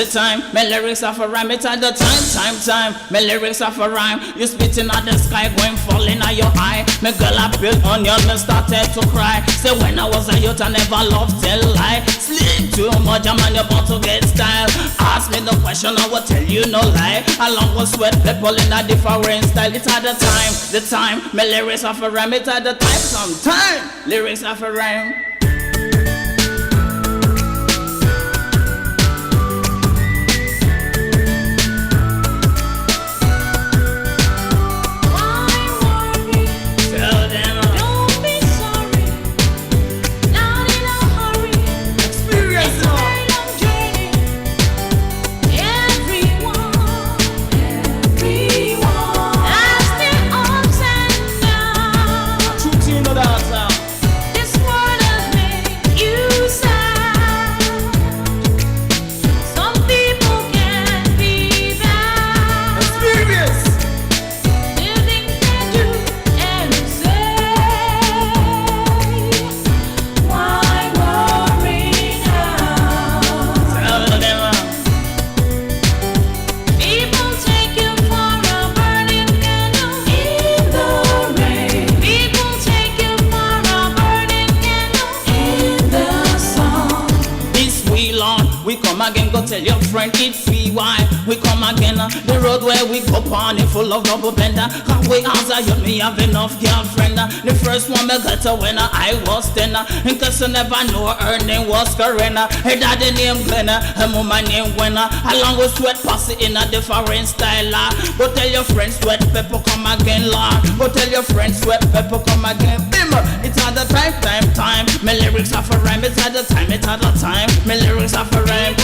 the time. My lyrics are for rhyme. It's at the time. My lyrics are for rhyme. You spitting at the sky, going falling at your eye. My girl I built on you, me started to cry. Say when I was a youth I never loved tell lie. Sleep too much, I'm on your about to get style. Ask me the question, I will tell you no lie. Along with sweat people in a different style. It's at the time. My lyrics are for rhyme. It's at the time, sometime. Lyrics are for rhyme. We come again, go tell your friend it's free. Why we come again? The road where we go on it full of double blender. Cause we answer you, me have enough girlfriend. The first one me got a winner, I was 10. In case you never know, her name was Karina. Her daddy name Glenna, her mama name Gwenna. Along with sweat posse in a different style. Go tell your friend sweat pepper come again, Lord. Go tell your friend sweat pepper come again. Bim, it's at the time. My lyrics are for rhyme. It's at the time. My lyrics are for rhyme.